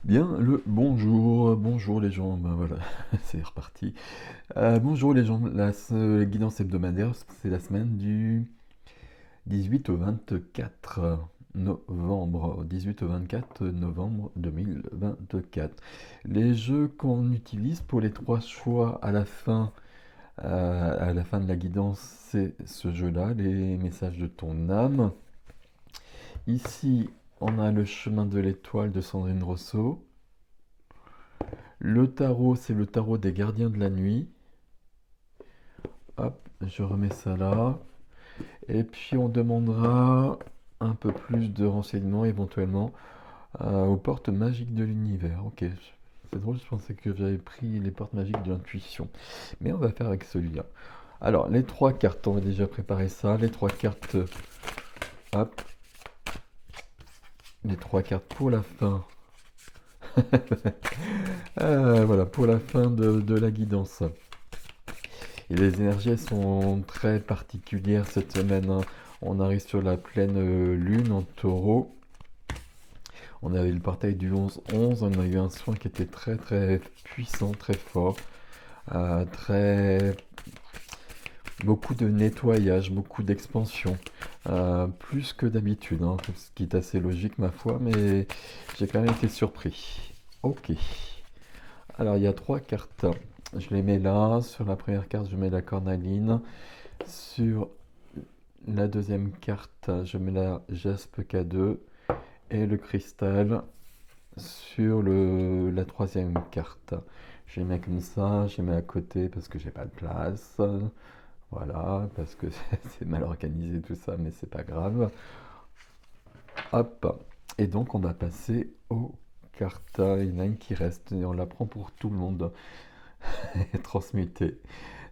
Bien, le bonjour les gens, ben voilà, c'est reparti. Bonjour les gens, la guidance hebdomadaire, c'est la semaine du 18 au 24 novembre, 18 au 24 novembre 2024. Les jeux qu'on utilise pour les trois choix à la fin de la guidance, c'est ce jeu-là, les messages de ton âme. Ici, on a le chemin de l'étoile de Sandrine Rousseau. Le tarot, c'est le tarot des gardiens de la nuit. Hop, je remets ça là. Et puis on demandera un peu plus de renseignements éventuellement aux portes magiques de l'univers. Ok, c'est drôle, je pensais que j'avais pris les portes magiques de l'intuition. Mais on va faire avec celui-là. Alors, les trois cartes, on va déjà préparer ça. Les trois cartes, hop, les trois cartes pour la fin. Voilà, pour la fin de la guidance. Et les énergies elles sont très particulières cette semaine, hein. On arrive sur la pleine lune en taureau. On avait le portail du 11-11. On a eu un soin qui était très très puissant, très fort. Très beaucoup de nettoyage, beaucoup d'expansion. Plus que d'habitude, hein, ce qui est assez logique ma foi, mais j'ai quand même été surpris. Ok. Alors il y a trois cartes. Je les mets là. Sur la première carte, je mets la cornaline. Sur la deuxième carte, je mets la jaspe K2 et le cristal sur la troisième carte. Je les mets comme ça, je les mets à côté parce que j'ai pas de place. Voilà, parce que c'est mal organisé tout ça, mais c'est pas grave. Hop. Et donc on va passer aux cartes. Il y en a une qui reste et on la prend pour tout le monde. Transmuter.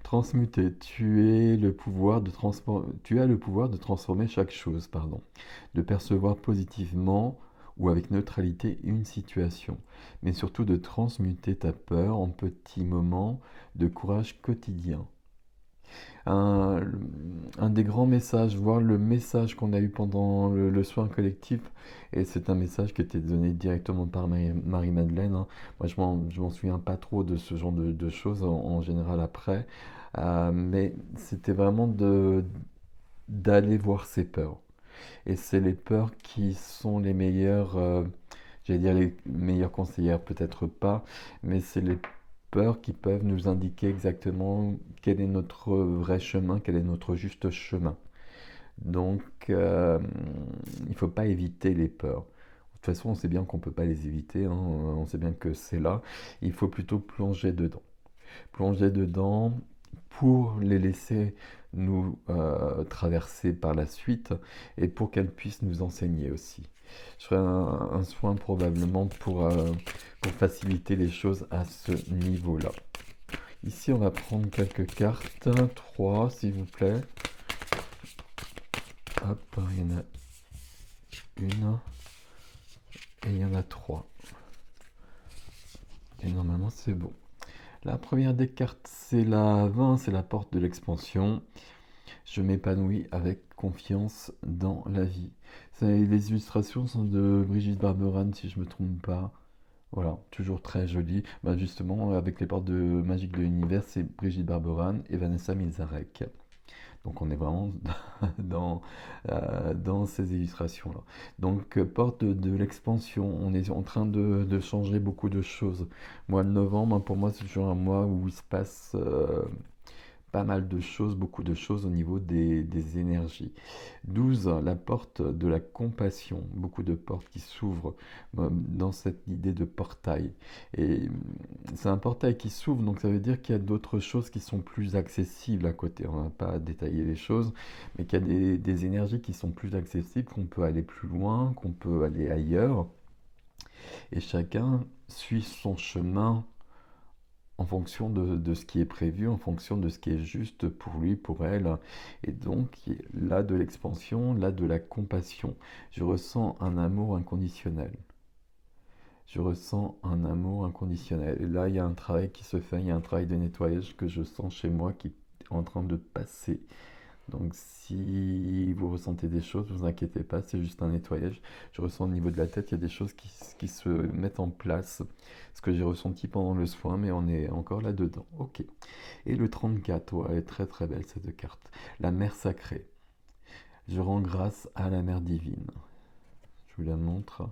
Transmuter, tu as le pouvoir de transformer chaque chose, pardon, de percevoir positivement ou avec neutralité une situation, mais surtout de transmuter ta peur en petits moments de courage quotidien. Un, un des grands messages, voire le message qu'on a eu pendant le soin collectif, et c'est un message qui était donné directement par Marie-Madeleine, hein. Moi, je m'en souviens pas trop de ce genre de choses en général après. Mais c'était vraiment d'aller voir ses peurs. Et c'est les peurs qui sont les meilleures, j'allais dire les meilleures conseillères, peut-être pas, mais c'est les peurs qui peuvent nous indiquer exactement quel est notre vrai chemin, quel est notre juste chemin. Donc, il ne faut pas éviter les peurs. De toute façon, on sait bien qu'on ne peut pas les éviter, hein, on sait bien que c'est là. Il faut plutôt plonger dedans. Plonger dedans pour les laisser nous traverser par la suite et pour qu'elles puissent nous enseigner aussi. Je ferai un soin probablement pour faciliter les choses à ce niveau-là. Ici, on va prendre quelques cartes. Trois, s'il vous plaît. Hop, il y en a une et il y en a trois. Et normalement, c'est bon. La première des cartes, c'est la 20, c'est la porte de l'expansion. Je m'épanouis avec confiance dans la vie. Les illustrations sont de Brigitte Barberan, si je ne me trompe pas. Voilà, toujours très joli. Bah justement, avec les portes de Magique de l'Univers, c'est Brigitte Barberan et Vanessa Milzarek. Donc on est vraiment dans ces illustrations-là. Donc porte de l'expansion, on est en train de changer beaucoup de choses. Mois de novembre, hein, pour moi, c'est toujours un mois où il se passe pas mal de choses, beaucoup de choses au niveau des énergies. 12, la porte de la compassion, beaucoup de portes qui s'ouvrent dans cette idée de portail. Et c'est un portail qui s'ouvre, donc ça veut dire qu'il y a d'autres choses qui sont plus accessibles à côté. On n'a pas détaillé les choses, mais qu'il y a des énergies qui sont plus accessibles, qu'on peut aller plus loin, qu'on peut aller ailleurs. Et chacun suit son chemin en fonction de ce qui est prévu, en fonction de ce qui est juste pour lui, pour elle. Et donc, là de l'expansion, là de la compassion. Je ressens un amour inconditionnel. Je ressens un amour inconditionnel. Et là, il y a un travail qui se fait, il y a un travail de nettoyage que je sens chez moi qui est en train de passer. Donc si vous ressentez des choses, vous inquiétez pas, c'est juste un nettoyage. Je ressens au niveau de la tête, il y a des choses qui se mettent en place. Ce que j'ai ressenti pendant le soin, mais on est encore là-dedans. Ok. Et le 34, ouais, très très belle cette carte. La mère sacrée. Je rends grâce à la mère divine. Je vous la montre.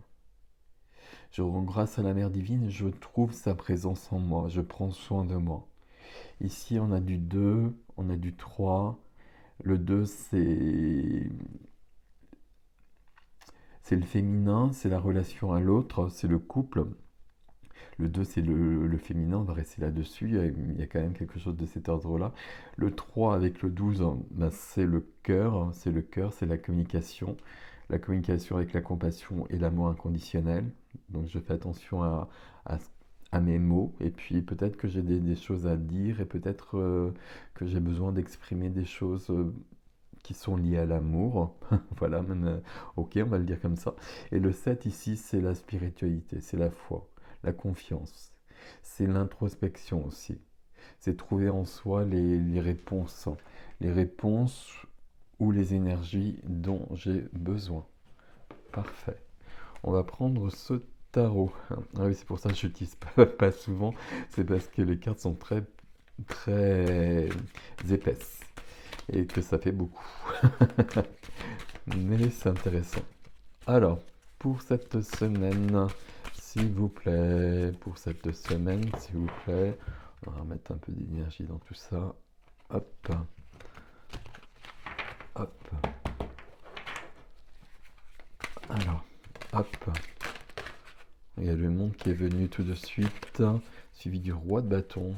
Je rends grâce à la mère divine, je trouve sa présence en moi, je prends soin de moi. Ici, on a du 2, on a du 3. Le 2, c'est le féminin, c'est la relation à l'autre, c'est le couple. Le 2, c'est le féminin, on va rester là-dessus, il y a quand même quelque chose de cet ordre-là. Le 3 avec le 12, ben, c'est le cœur, c'est la communication avec la compassion et l'amour inconditionnel. Donc je fais attention à, à mes mots, et puis peut-être que j'ai des choses à dire, et peut-être que j'ai besoin d'exprimer des choses qui sont liées à l'amour. Voilà, ok, on va le dire comme ça. Et le 7 ici, c'est la spiritualité, c'est la foi, la confiance. C'est l'introspection aussi. C'est trouver en soi les réponses ou les énergies dont j'ai besoin. Parfait. On va prendre ce tarot. Ah oui, c'est pour ça que je n'utilise pas souvent. C'est parce que les cartes sont très, très épaisses et que ça fait beaucoup. Mais c'est intéressant. Alors, pour cette semaine, s'il vous plaît, on va remettre un peu d'énergie dans tout ça. Hop, hop. Alors, hop. Il y a le monde qui est venu tout de suite, suivi du roi de bâton.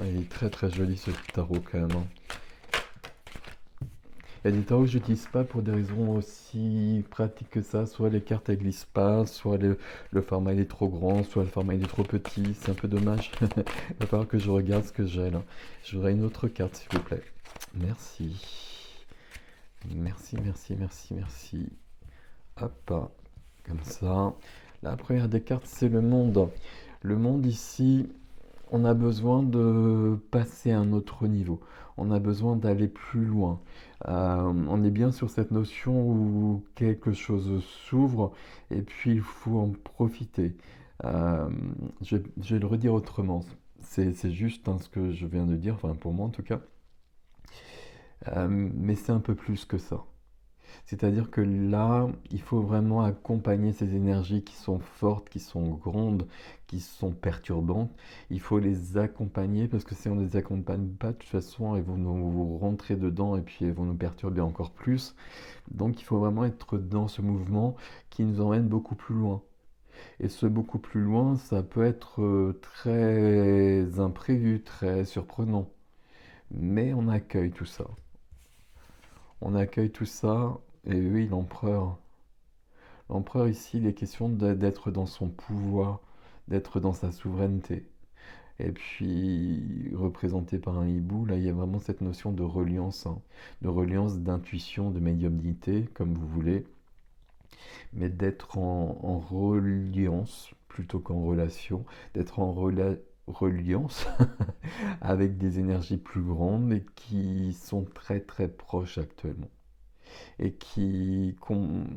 Il est très très joli ce tarot quand même. Il y a des tarots que je n'utilise pas pour des raisons aussi pratiques que ça. Soit les cartes elles glissent pas, soit le format il est trop grand, soit le format il est trop petit. C'est un peu dommage. Il va falloir que je regarde ce que j'ai là. Je voudrais une autre carte s'il vous plaît. Merci. Merci, merci, merci, merci. Hop, comme ça. La première des cartes c'est le monde. Le monde ici, on a besoin de passer à un autre niveau. On a besoin d'aller plus loin. On est bien sur cette notion où quelque chose s'ouvre et puis il faut en profiter. Euh, je vais le redire autrement. C'est juste hein, ce que je viens de dire, enfin pour moi en tout cas. Mais c'est un peu plus que ça. C'est-à-dire que là, il faut vraiment accompagner ces énergies qui sont fortes, qui sont grandes, qui sont perturbantes. Il faut les accompagner parce que si on ne les accompagne pas, de toute façon, elles vont nous rentrer dedans et puis elles vont nous perturber encore plus. Donc il faut vraiment être dans ce mouvement qui nous emmène beaucoup plus loin. Et ce beaucoup plus loin, ça peut être très imprévu, très surprenant. Mais on accueille tout ça. On accueille tout ça. Et oui, l'empereur. L'empereur ici, il est question d'être dans son pouvoir, d'être dans sa souveraineté. Et puis, représenté par un hibou, là, il y a vraiment cette notion de reliance, hein, de reliance, d'intuition, de médiumnité, comme vous voulez, mais d'être en reliance plutôt qu'en relation, d'être en reliance avec des énergies plus grandes et qui sont très très proches actuellement et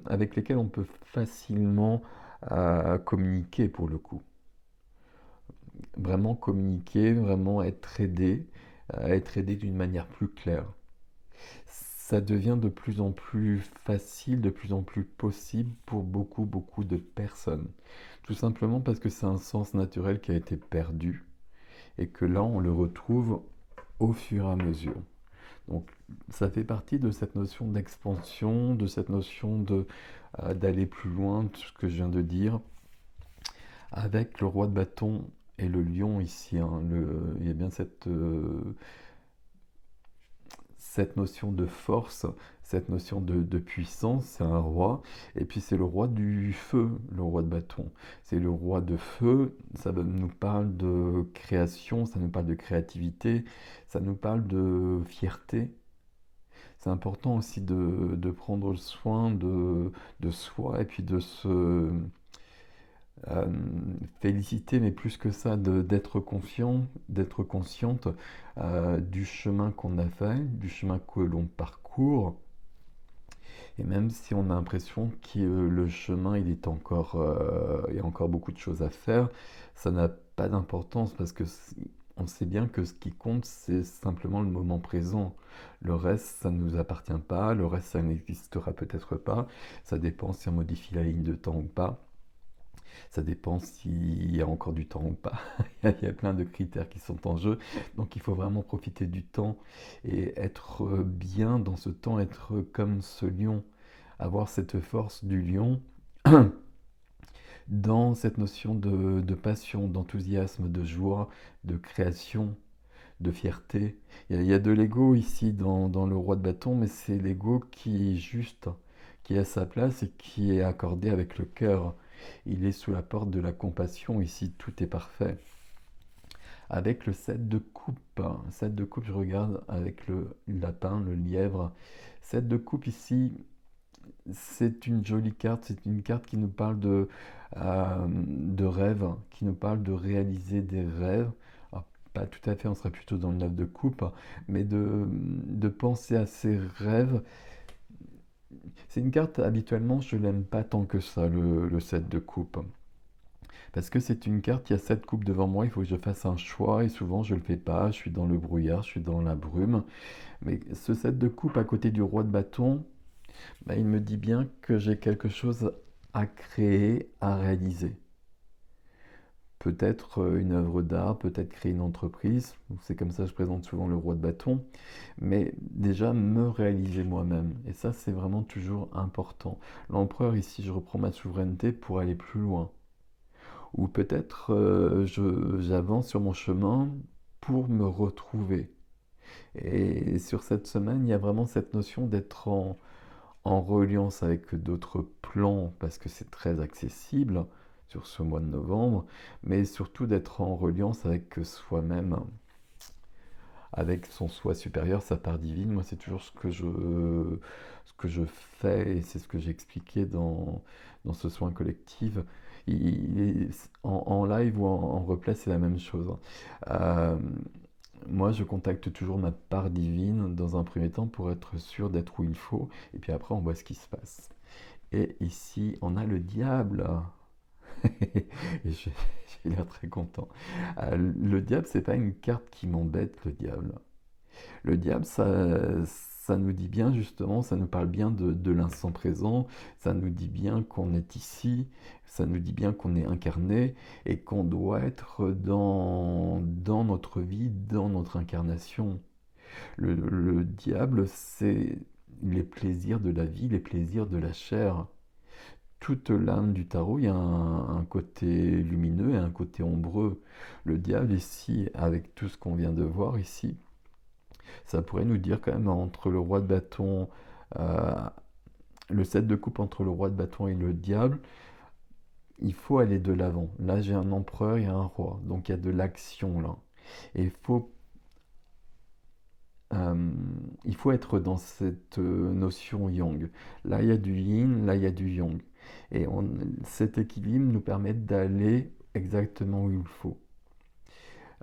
avec lesquels on peut facilement communiquer pour le coup. Vraiment communiquer, vraiment être aidé d'une manière plus claire. Ça devient de plus en plus facile, de plus en plus possible pour beaucoup, beaucoup de personnes. Tout simplement parce que c'est un sens naturel qui a été perdu et que là, on le retrouve au fur et à mesure. Donc ça fait partie de cette notion d'expansion, de cette notion d'aller plus loin, tout ce que je viens de dire, avec le roi de bâton et le lion ici. Hein, il y a bien cette notion de force, cette notion de puissance, c'est un roi, et puis c'est le roi du feu, le roi de bâton. C'est le roi de feu, ça nous parle de création, ça nous parle de créativité, ça nous parle de fierté. C'est important aussi de prendre soin de soi et puis euh, féliciter, mais plus que ça, d'être confiant, d'être consciente du chemin qu'on a fait, du chemin que l'on parcourt. Et même si on a l'impression que le chemin, il y a encore beaucoup de choses à faire, ça n'a pas d'importance parce que on sait bien que ce qui compte, c'est simplement le moment présent. Le reste, ça ne nous appartient pas, le reste, ça n'existera peut-être pas. Ça dépend si on modifie la ligne de temps ou pas. Ça dépend s'il y a encore du temps ou pas. Il y a plein de critères qui sont en jeu. Donc il faut vraiment profiter du temps et être bien dans ce temps, être comme ce lion, avoir cette force du lion dans cette notion de passion, d'enthousiasme, de joie, de création, de fierté. Il y a de l'ego ici dans le roi de bâton, mais c'est l'ego qui est juste, qui est à sa place et qui est accordé avec le cœur. Il est sous la porte de la compassion, ici tout est parfait. Avec le 7 de coupe, 7 de coupe, je regarde avec le lapin, le lièvre. 7 de coupe ici, c'est une jolie carte, c'est une carte qui nous parle de rêves, qui nous parle de réaliser des rêves. Alors, pas tout à fait, on serait plutôt dans le 9 de coupe, mais de penser à ces rêves. C'est une carte, habituellement, je l'aime pas tant que ça, le 7 de coupe. Parce que c'est une carte, il y a 7 coupes devant moi, il faut que je fasse un choix, et souvent je le fais pas, je suis dans le brouillard, je suis dans la brume. Mais ce 7 de coupe à côté du roi de bâton, bah, il me dit bien que j'ai quelque chose à créer, à réaliser. Peut-être une œuvre d'art, peut-être créer une entreprise, c'est comme ça que je présente souvent le roi de bâton, mais déjà me réaliser moi-même. Et ça, c'est vraiment toujours important. L'empereur, ici, je reprends ma souveraineté pour aller plus loin. Ou peut-être j'avance sur mon chemin pour me retrouver. Et sur cette semaine, il y a vraiment cette notion d'être en reliance avec d'autres plans, parce que c'est très accessible sur ce mois de novembre, mais surtout d'être en reliance avec soi-même, avec son soi supérieur, sa part divine. Moi, c'est toujours ce que je fais, et c'est ce que j'ai expliqué dans ce soin collectif. En live ou en replay, c'est la même chose. Euh, Moi, je contacte toujours ma part divine dans un premier temps pour être sûr d'être où il faut, et puis après, on voit ce qui se passe. Et ici, on a le diable. Et j'ai l'air très content. Le diable, c'est pas une carte qui m'embête, le diable. Le diable, ça nous dit bien justement, ça nous parle bien de l'instant présent, ça nous dit bien qu'on est ici, ça nous dit bien qu'on est incarné et qu'on doit être dans notre vie, dans notre incarnation. Le diable, c'est les plaisirs de la vie, les plaisirs de la chair. Toute l'âme du tarot, il y a un côté lumineux et un côté ombreux. Le diable ici, avec tout ce qu'on vient de voir ici, ça pourrait nous dire quand même entre le roi de bâton, euh, le 7 de coupe entre le roi de bâton et le diable, il faut aller de l'avant. Là, j'ai un empereur et un roi, donc il y a de l'action là. Et euh, il faut être dans cette notion yang. Là, il y a du yin, là, il y a du yang. Et cet équilibre nous permet d'aller exactement où il faut.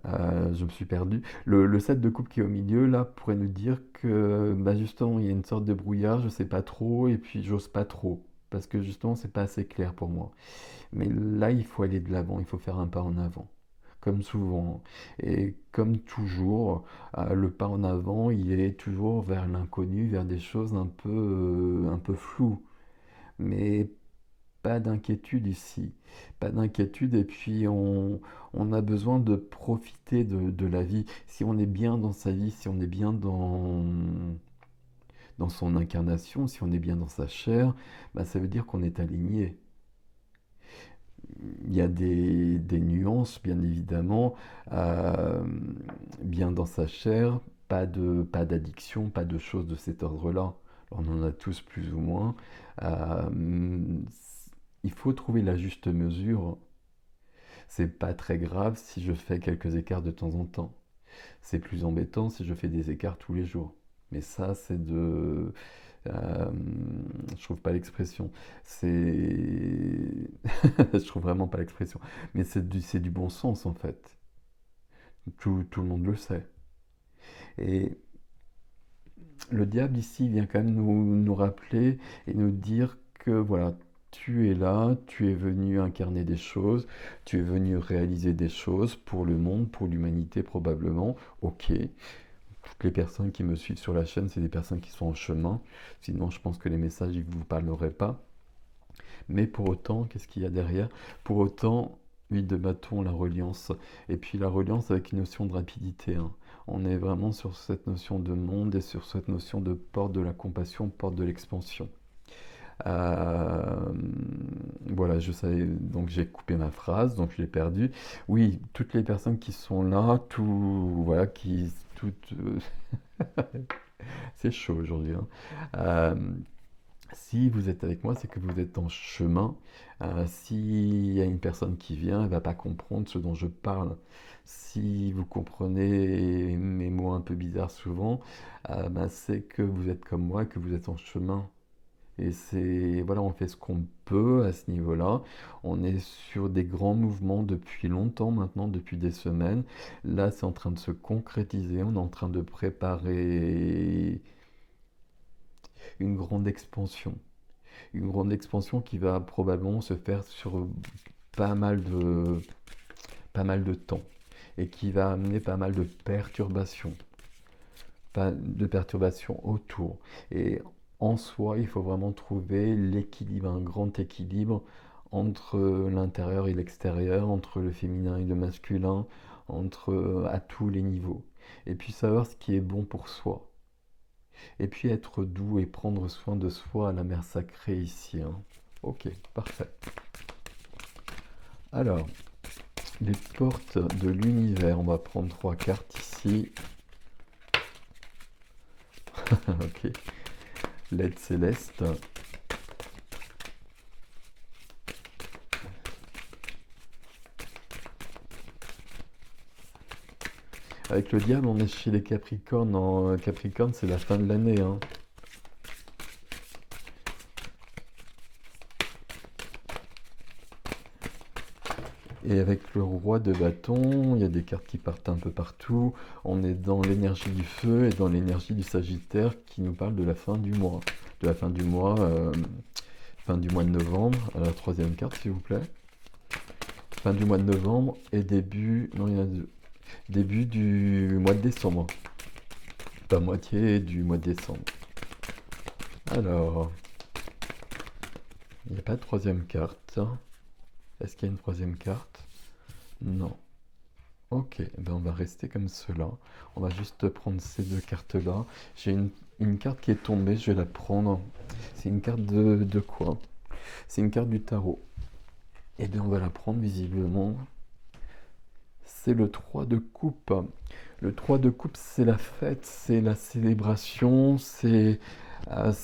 Je me suis perdu. Le 7 de coupe qui est au milieu, là, pourrait nous dire que bah, justement, il y a une sorte de brouillard, je sais pas trop, et puis j'ose pas trop. Parce que justement, c'est pas assez clair pour moi. Mais là, il faut aller de l'avant, il faut faire un pas en avant. Comme souvent. Et comme toujours, le pas en avant, il est toujours vers l'inconnu, vers des choses un peu floues. Mais pas d'inquiétude ici, pas d'inquiétude et puis on a besoin de profiter de la vie. Si on est bien dans sa vie, si on est bien dans son incarnation, si on est bien dans sa chair, bah, ça veut dire qu'on est aligné. Il y a des nuances, bien évidemment, euh, bien dans sa chair, pas d'addiction, pas de choses de cet ordre-là. On en a tous plus ou moins. Euh, il faut trouver la juste mesure. C'est pas très grave si je fais quelques écarts de temps en temps. C'est plus embêtant si je fais des écarts tous les jours. Mais ça, c'est de... euh, je trouve pas l'expression. C'est... je trouve vraiment pas l'expression. Mais c'est du bon sens, en fait. Tout le monde le sait. Et le diable, ici, vient quand même nous rappeler et nous dire que, voilà, tu es là, tu es venu incarner des choses, tu es venu réaliser des choses pour le monde, pour l'humanité probablement. Ok, toutes les personnes qui me suivent sur la chaîne, c'est des personnes qui sont en chemin. Sinon, je pense que les messages, ils ne vous parleraient pas. Mais pour autant, qu'est-ce qu'il y a derrière? Pour autant, 8 de bâton, la reliance. Et puis la reliance avec une notion de rapidité, hein. On est vraiment sur cette notion de monde et sur cette notion de porte de la compassion, porte de l'expansion. Euh, voilà, je savais, donc j'ai coupé ma phrase, donc je l'ai perdue. Oui, toutes les personnes qui sont là, tout, voilà, qui, toutes, c'est chaud aujourd'hui, hein. Euh, Si vous êtes avec moi, c'est que vous êtes en chemin. S'il y a une personne qui vient, elle ne va pas comprendre ce dont je parle. Si vous comprenez mes mots un peu bizarres souvent, ben, c'est que vous êtes comme moi, que vous êtes en chemin. Et c'est, voilà, on fait ce qu'on peut à ce niveau-là. On est sur des grands mouvements depuis longtemps maintenant, depuis des semaines. Là, c'est en train de se concrétiser. On est en train de préparer une grande expansion. Une grande expansion qui va probablement se faire sur pas mal de, pas mal de temps et qui va amener pas de perturbations autour. Et en soi, il faut vraiment trouver l'équilibre, un grand équilibre entre l'intérieur et l'extérieur, entre le féminin et le masculin, entre à tous les niveaux. Et puis savoir ce qui est bon pour soi. Et puis être doux et prendre soin de soi à la mère sacrée ici, hein. Ok, parfait. Alors, les portes de l'univers, on va prendre 3 cartes ici. Ok, l'aide céleste. Avec le diable, on est chez les Capricornes. En Capricorne, c'est la fin de l'année, hein. Et avec le roi de bâton, il y a des cartes qui partent un peu partout. On est dans l'énergie du feu et dans l'énergie du Sagittaire qui nous parle de la fin du mois. De la fin du mois de novembre. La troisième carte, s'il vous plaît. Fin du mois de novembre et début, non, il y en a deux. Début du mois de décembre. Pas moitié du mois de décembre. Alors, il n'y a pas de troisième carte. Est-ce qu'il y a une troisième carte? Non. Ok, ben on va rester comme cela. On va juste prendre ces 2 cartes-là. J'ai une carte qui est tombée, je vais la prendre. C'est une carte de quoi? C'est une carte du tarot. Et bien on va la prendre visiblement. C'est le 3 de coupe. Le 3 de coupe, c'est la fête, c'est la célébration, c'est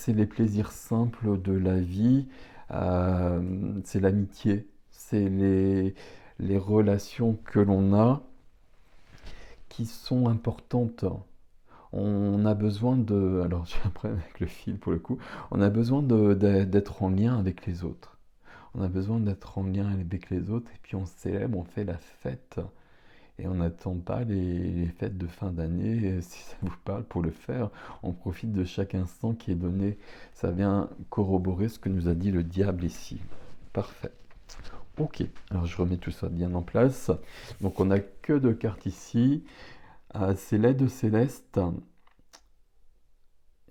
les plaisirs simples de la vie, c'est l'amitié, c'est les relations que l'on a qui sont importantes. On a besoin de... Alors j'ai un problème avec le fil pour le coup. On a besoin d'être en lien avec les autres. On a besoin d'être en lien avec les autres et puis on célèbre, on fait la fête. Et on n'attend pas les fêtes de fin d'année, si ça vous parle, pour le faire. On profite de chaque instant qui est donné. Ça vient corroborer ce que nous a dit le diable ici. Parfait. Ok, alors je remets tout ça bien en place. Donc on n'a que 2 cartes ici. C'est l'aide céleste.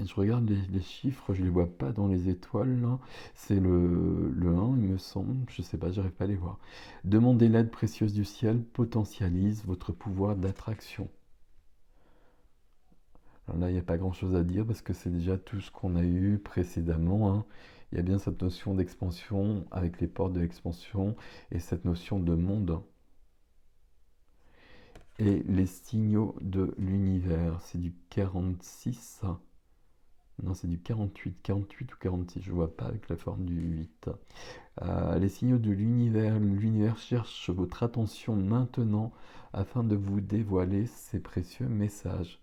Et je regarde les chiffres, je ne les vois pas dans les étoiles là. C'est le 1, il me semble. Je ne sais pas, j'arrive pas à les voir. Demandez l'aide précieuse du ciel, potentialise votre pouvoir d'attraction. Alors là, il n'y a pas grand-chose à dire parce que c'est déjà tout ce qu'on a eu précédemment, hein. Il y a bien cette notion d'expansion avec les portes de l'expansion et cette notion de monde. Et les signaux de l'univers, c'est du 46. Non, c'est du 48, 48 ou 46, je ne vois pas avec la forme du 8. Les signaux de l'univers cherche votre attention maintenant afin de vous dévoiler ces précieux messages.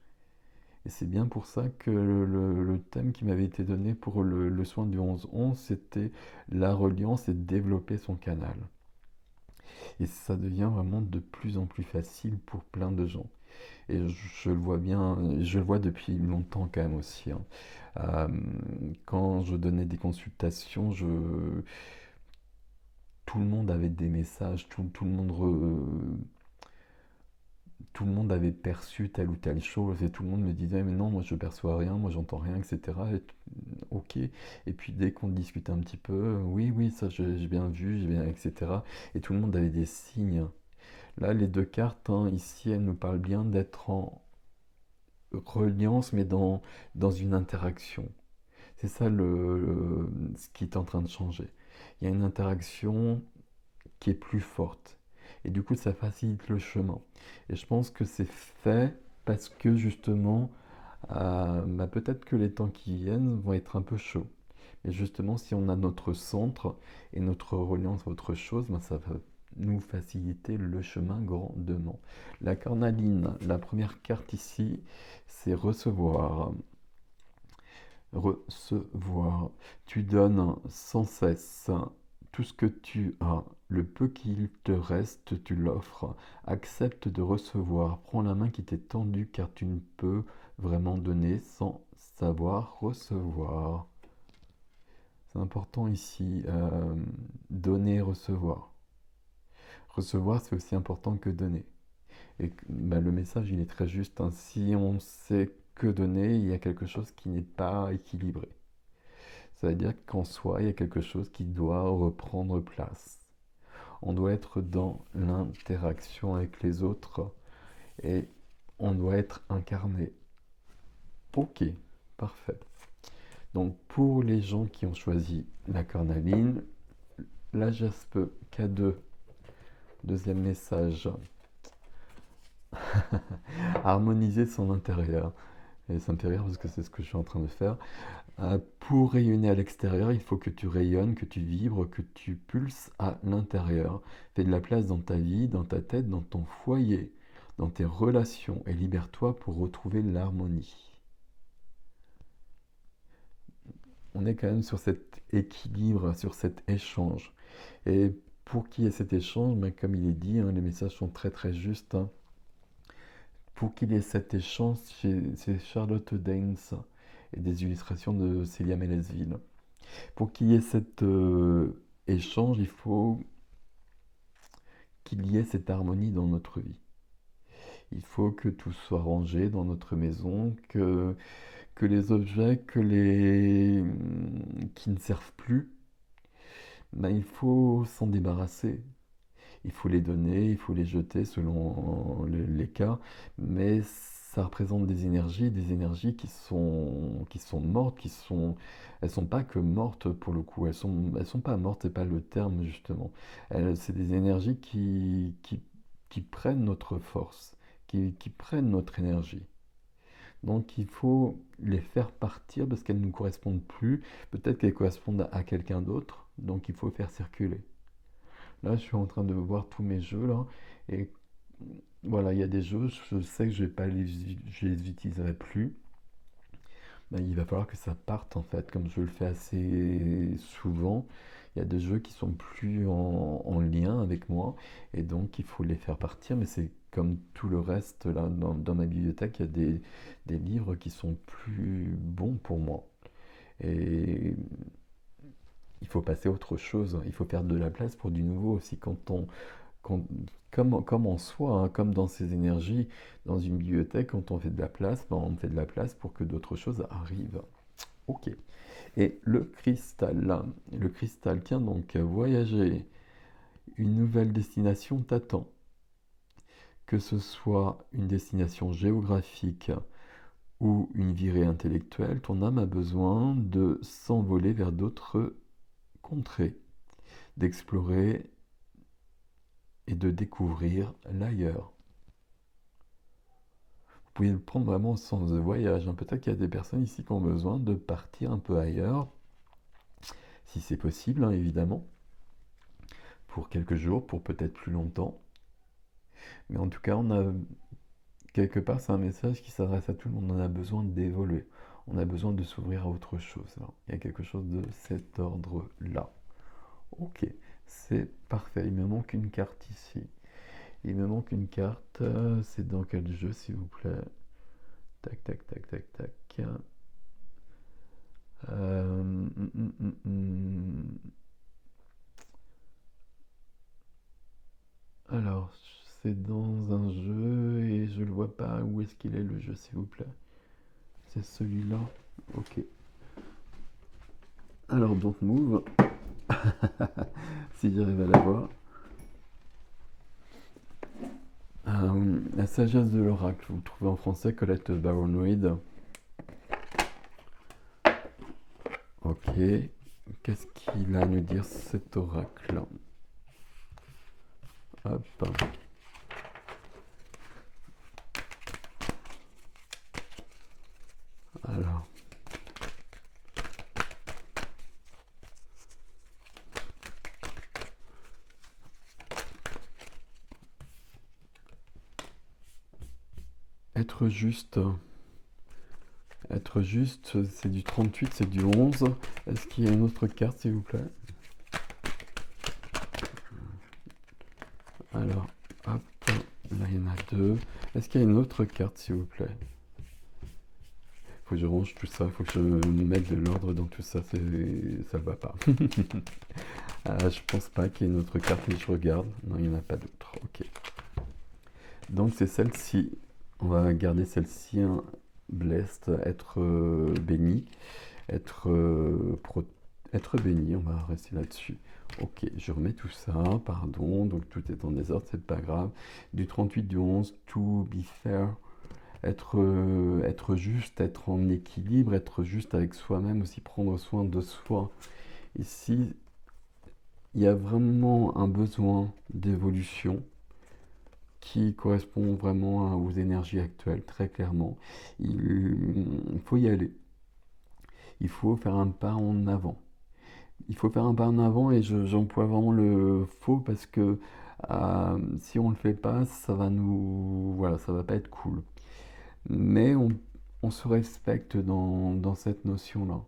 Et c'est bien pour ça que le thème qui m'avait été donné pour le soin du 11-11, c'était la reliance et développer son canal. Et ça devient vraiment de plus en plus facile pour plein de gens. Et je le vois bien, je le vois depuis longtemps quand même aussi, hein. Euh, Quand je donnais des consultations, tout le monde avait des messages, tout le monde avait perçu telle ou telle chose, et tout le monde me disait, mais non, moi je perçois rien, moi j'entends rien, etc. Ok. Et puis dès qu'on discute un petit peu, oui, oui, ça j'ai bien vu, j'ai bien, etc. Et tout le monde avait des signes. Là, les deux cartes, hein, ici, elles nous parlent bien d'être en reliance, mais dans une interaction. C'est ça ce qui est en train de changer. Il y a une interaction qui est plus forte. Et du coup, ça facilite le chemin. Et je pense que c'est fait parce que justement, bah, peut-être que les temps qui viennent vont être un peu chauds. Mais justement, si on a notre centre et notre reliance à autre chose, bah, ça va nous faciliter le chemin grandement. La cornaline, la première carte ici, c'est recevoir. Recevoir. Tu donnes sans cesse tout ce que tu as, le peu qu'il te reste, tu l'offres. Accepte de recevoir. Prends la main qui t'est tendue car tu ne peux vraiment donner sans savoir recevoir. C'est important ici, donner et recevoir. Recevoir, c'est aussi important que donner. Et bah, le message, il est très juste, hein. Si on sait que donner, il y a quelque chose qui n'est pas équilibré. Ça veut dire qu'en soi, il y a quelque chose qui doit reprendre place. On doit être dans l'interaction avec les autres et on doit être incarné. Ok, parfait. Donc pour les gens qui ont choisi la cornaline, la jaspe K2, deuxième message, harmoniser son intérieur. Et ça me fait rire parce que c'est ce que je suis en train de faire. Pour rayonner à l'extérieur, il faut que tu rayonnes, que tu vibres, que tu pulses à l'intérieur. Fais de la place dans ta vie, dans ta tête, dans ton foyer, dans tes relations et libère-toi pour retrouver l'harmonie. On est quand même sur cet équilibre, sur cet échange. Et pour qu'il y ait cet échange, ben, comme il est dit, hein, les messages sont très très justes, hein. Pour qu'il y ait cet échange, c'est Charlotte Daines et des illustrations de Célia Mélesville. Pour qu'il y ait cet échange, il faut qu'il y ait cette harmonie dans notre vie. Il faut que tout soit rangé dans notre maison, que les objets qui ne servent plus, ben, il faut s'en débarrasser. Il faut les donner, il faut les jeter selon les cas, mais ça représente des énergies qui sont mortes, elles sont pas que mortes pour le coup, elles sont pas mortes, c'est pas le terme justement. C'est des énergies qui prennent notre force, qui prennent notre énergie. Donc il faut les faire partir parce qu'elles ne nous correspondent plus, peut-être qu'elles correspondent à quelqu'un d'autre, donc il faut faire circuler. Là, je suis en train de voir tous mes jeux là. Et voilà, il y a des jeux, je sais que je vais pas je les utiliserai plus. Ben, il va falloir que ça parte en fait, comme je le fais assez souvent. Il y a des jeux qui sont plus en lien avec moi et donc il faut les faire partir. Mais c'est comme tout le reste là dans ma bibliothèque, il y a des livres qui sont plus bons pour moi. Et il faut passer à autre chose. Il faut faire de la place pour du nouveau aussi quand- comme en soi, hein, comme dans ces énergies, dans une bibliothèque, quand on fait de la place, ben, on fait de la place pour que d'autres choses arrivent. Ok. Et le cristal, tiens donc, voyager, une nouvelle destination t'attend. Que ce soit une destination géographique ou une virée intellectuelle, ton âme a besoin de s'envoler vers d'autres contrées, d'explorer et de découvrir l'ailleurs. Vous pouvez le prendre vraiment au sens de voyage, hein. Peut-être qu'il y a des personnes ici qui ont besoin de partir un peu ailleurs, si c'est possible, hein, évidemment, pour quelques jours, pour peut-être plus longtemps. Mais en tout cas, quelque part, c'est un message qui s'adresse à tout le monde. On a besoin d'évoluer. On a besoin de s'ouvrir à autre chose. Alors, il y a quelque chose de cet ordre-là. Ok, c'est parfait. Il me manque une carte ici. Il me manque une carte. C'est dans quel jeu, s'il vous plaît? Tac, tac, tac, tac, tac. Euh, hum, hum, hum, hum. Alors, c'est dans un jeu et je le vois pas. Où est-ce qu'il est le jeu, s'il vous plaît? C'est celui-là. Ok. Alors, Don't Move. Si j'arrive à l'avoir. La sagesse de l'oracle. Vous trouvez en français Colette Baron-Reid. Ok. Qu'est-ce qu'il a à nous dire cet oracle? Hop. Alors. Être juste. Être juste, c'est du 38, c'est du 11. Est-ce qu'il y a une autre carte, s'il vous plaît? Alors, hop, là il y en a deux. Est-ce qu'il y a une autre carte, s'il vous plaît? Faut que je range tout ça, faut que je mette de l'ordre dans tout ça, ça va pas. Je pense pas qu'il y ait une autre carte, mais je regarde. Non, il n'y en a pas d'autre. Ok. Donc c'est celle-ci. On va garder celle-ci, hein. Blessed, être béni, être, être béni, on va rester là-dessus. Ok, je remets tout ça, pardon, donc tout est en désordre, c'est pas grave. Du 38, du 11, to be fair, être juste, être en équilibre, être juste avec soi-même, aussi prendre soin de soi. Ici, il y a vraiment un besoin d'évolution qui correspond vraiment aux énergies actuelles, très clairement. Il faut y aller. Il faut faire un pas en avant. Il faut faire un pas en avant et j'emploie vraiment le faux parce que si on ne le fait pas, ça va nous... Voilà, ça va pas être cool. Mais on se respecte dans cette notion-là.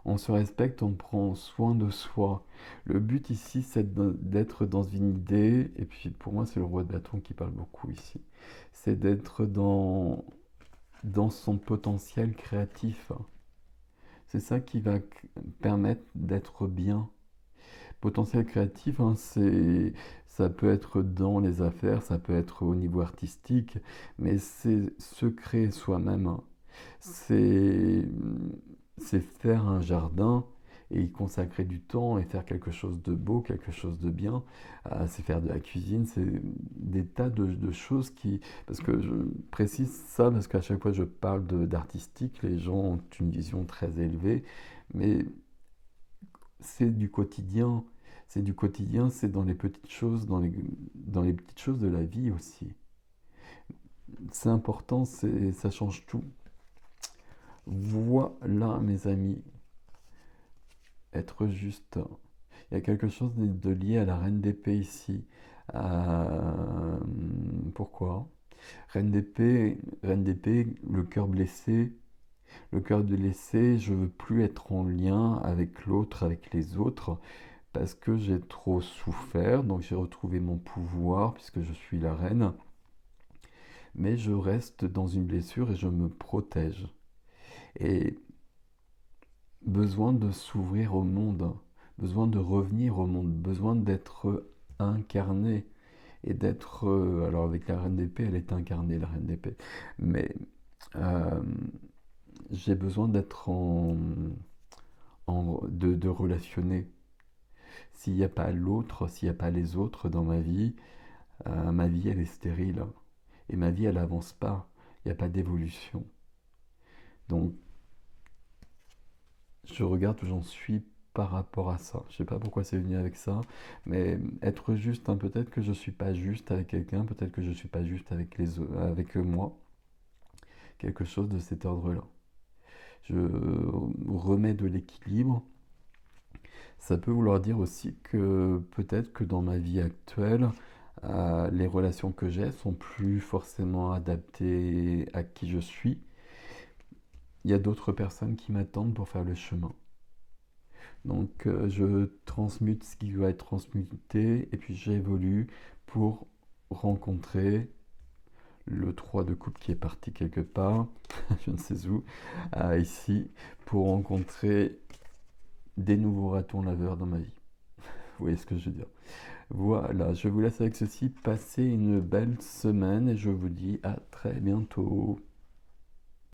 On se respecte, on prend soin de soi. Le but ici, c'est d'être dans une idée, et puis pour moi, c'est le roi de bâton qui parle beaucoup ici. C'est d'être dans son potentiel créatif. C'est ça qui va permettre d'être bien. Potentiel créatif, hein, ça peut être dans les affaires, ça peut être au niveau artistique, mais c'est se créer soi-même, hein. C'est c'est faire un jardin et y consacrer du temps et faire quelque chose de beau, quelque chose de bien. C'est faire de la cuisine, c'est des tas de choses qui... Parce que je précise ça parce qu'à chaque fois que je parle d'artistique, les gens ont une vision très élevée, mais c'est du quotidien. C'est du quotidien, c'est dans les petites choses, dans les petites choses de la vie aussi. C'est important, ça change tout. Voilà, mes amis, être juste. Il y a quelque chose de lié à la reine d'épée ici. Pourquoi? Reine d'épée, le cœur blessé. Le cœur blessé, je veux plus être en lien avec l'autre, avec les autres, parce que j'ai trop souffert, donc j'ai retrouvé mon pouvoir puisque je suis la reine, mais je reste dans une blessure et je me protège. Et besoin de s'ouvrir au monde, besoin de revenir au monde, besoin d'être incarné et d'être... alors avec la reine d'épée, elle est incarnée, la reine d'épée, mais euh, j'ai besoin d'être de relationner. S'il n'y a pas l'autre, s'il n'y a pas les autres dans ma vie elle est stérile. Et ma vie elle n'avance pas. Il n'y a pas d'évolution. Donc je regarde où j'en suis par rapport à ça. Je ne sais pas pourquoi c'est venu avec ça, mais être juste, hein, peut-être que je ne suis pas juste avec quelqu'un, peut-être que je ne suis pas juste avec moi. Quelque chose de cet ordre-là. Je remets de l'équilibre. Ça peut vouloir dire aussi que peut-être que dans ma vie actuelle, Les relations que j'ai sont plus forcément adaptées à qui je suis. Il y a d'autres personnes qui m'attendent pour faire le chemin. Donc je transmute ce qui doit être transmuté et puis j'évolue pour rencontrer le 3 de coupe qui est parti quelque part, je ne sais où, ici, pour rencontrer des nouveaux ratons laveurs dans ma vie. Vous voyez ce que je veux dire? Voilà, je vous laisse avec ceci. Passez une belle semaine et je vous dis à très bientôt.